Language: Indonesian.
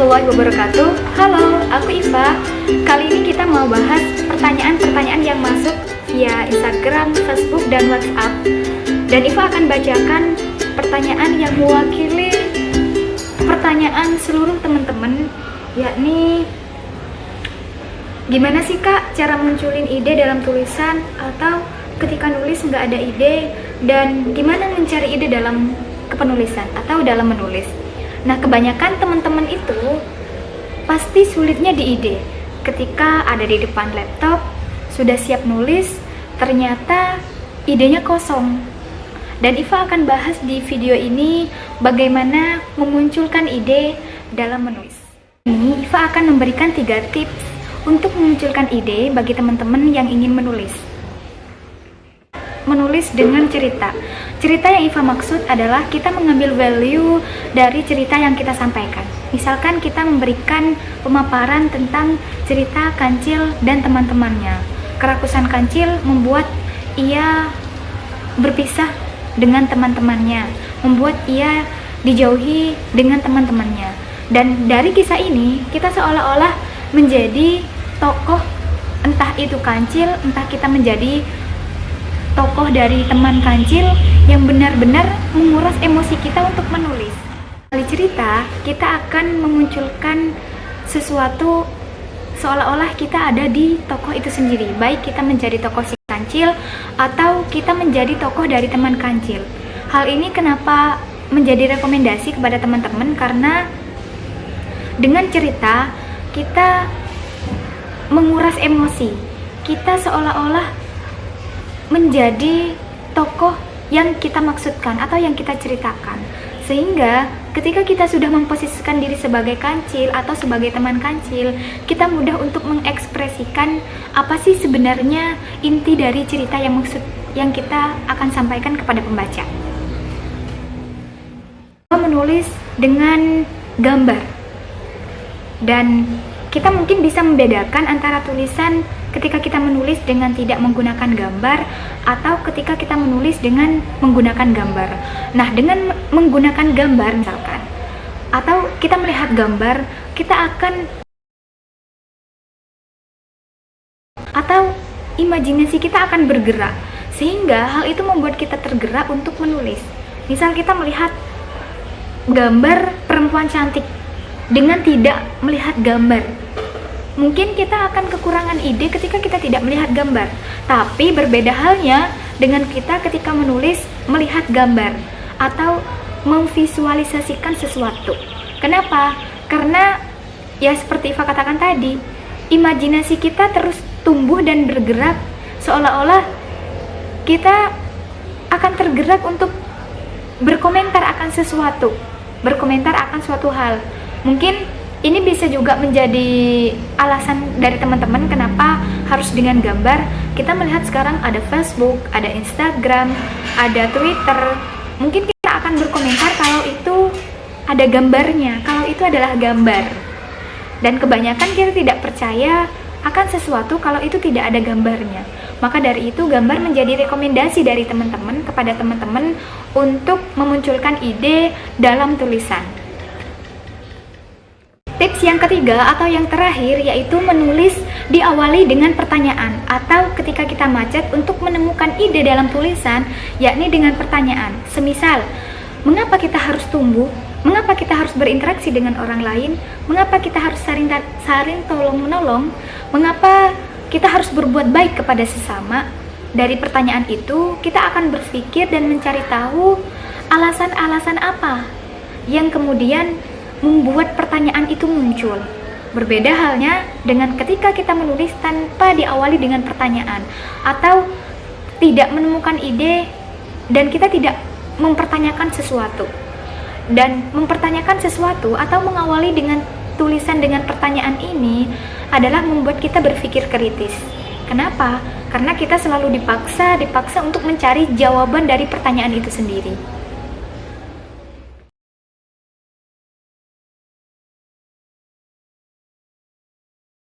warahmatullahi wabarakatuh. Halo, aku Iva. Kali ini kita mau bahas pertanyaan-pertanyaan yang masuk via Instagram, Facebook, dan WhatsApp. Dan Iva akan bacakan pertanyaan yang mewakili pertanyaan seluruh teman-teman, yakni gimana sih Kak cara munculin ide dalam tulisan, atau ketika nulis nggak ada ide, dan gimana mencari ide dalam kepenulisan atau dalam menulis. Nah, kebanyakan teman-teman itu pasti sulitnya di ide. Ketika ada di depan laptop, sudah siap nulis, ternyata idenya kosong. Dan Iva akan bahas di video ini bagaimana memunculkan ide dalam menulis. Ini Iva akan memberikan 3 tips untuk memunculkan ide bagi teman-teman yang ingin menulis. Menulis dengan cerita. Cerita yang Iva maksud adalah kita mengambil value dari cerita yang kita sampaikan. Misalkan kita memberikan pemaparan tentang cerita Kancil dan teman-temannya. Kerakusan Kancil membuat ia berpisah dengan teman-temannya, membuat ia dijauhi dengan teman-temannya. Dan dari kisah ini, kita seolah-olah menjadi tokoh, entah itu Kancil, entah kita menjadi tokoh dari teman Kancil yang benar-benar menguras emosi kita untuk menulis. Melalui cerita, kita akan memunculkan sesuatu seolah-olah kita ada di tokoh itu sendiri, baik kita menjadi tokoh si Kancil atau kita menjadi tokoh dari teman Kancil. Hal ini kenapa menjadi rekomendasi kepada teman-teman, karena dengan cerita kita menguras emosi, kita seolah-olah menjadi tokoh yang kita maksudkan atau yang kita ceritakan. Sehingga ketika kita sudah memposisikan diri sebagai Kancil atau sebagai teman Kancil, kita mudah untuk mengekspresikan apa sih sebenarnya inti dari cerita yang kita akan sampaikan kepada pembaca. Menulis dengan gambar. Dan kita mungkin bisa membedakan antara tulisan ketika kita menulis dengan tidak menggunakan gambar atau ketika kita menulis dengan menggunakan gambar. Nah, dengan menggunakan gambar misalkan, atau kita melihat gambar, kita akan, atau imajinasi kita akan bergerak, sehingga hal itu membuat kita tergerak untuk menulis. Misal kita melihat gambar perempuan cantik dengan tidak melihat gambar, mungkin kita akan kekurangan ide ketika kita tidak melihat gambar. Tapi berbeda halnya dengan kita ketika menulis melihat gambar atau memvisualisasikan sesuatu. Kenapa? Karena ya seperti Iva katakan tadi, imajinasi kita terus tumbuh dan bergerak, seolah-olah kita akan tergerak untuk berkomentar akan sesuatu, berkomentar akan suatu hal. Mungkin ini bisa juga menjadi alasan dari teman-teman kenapa harus dengan gambar. Kita melihat sekarang ada Facebook, ada Instagram, ada Twitter. Mungkin kita akan berkomentar kalau itu ada gambarnya, kalau itu adalah gambar. Dan kebanyakan kita tidak percaya akan sesuatu kalau itu tidak ada gambarnya. Maka dari itu gambar menjadi rekomendasi dari teman-teman kepada teman-teman untuk memunculkan ide dalam tulisan. Tips yang ketiga atau yang terakhir yaitu menulis diawali dengan pertanyaan, atau ketika kita macet untuk menemukan ide dalam tulisan, yakni dengan pertanyaan. Semisal, mengapa kita harus tumbuh? Mengapa kita harus berinteraksi dengan orang lain? Mengapa kita harus saling tolong-menolong? Mengapa kita harus berbuat baik kepada sesama? Dari pertanyaan itu, kita akan berpikir dan mencari tahu alasan-alasan apa yang kemudian membuat pertanyaan itu muncul. Berbeda halnya dengan ketika kita menulis tanpa diawali dengan pertanyaan atau tidak menemukan ide dan kita tidak mempertanyakan sesuatu. Dan mempertanyakan sesuatu atau mengawali dengan tulisan dengan pertanyaan ini adalah membuat kita berpikir kritis. Kenapa? Karena kita selalu dipaksa untuk mencari jawaban dari pertanyaan itu sendiri.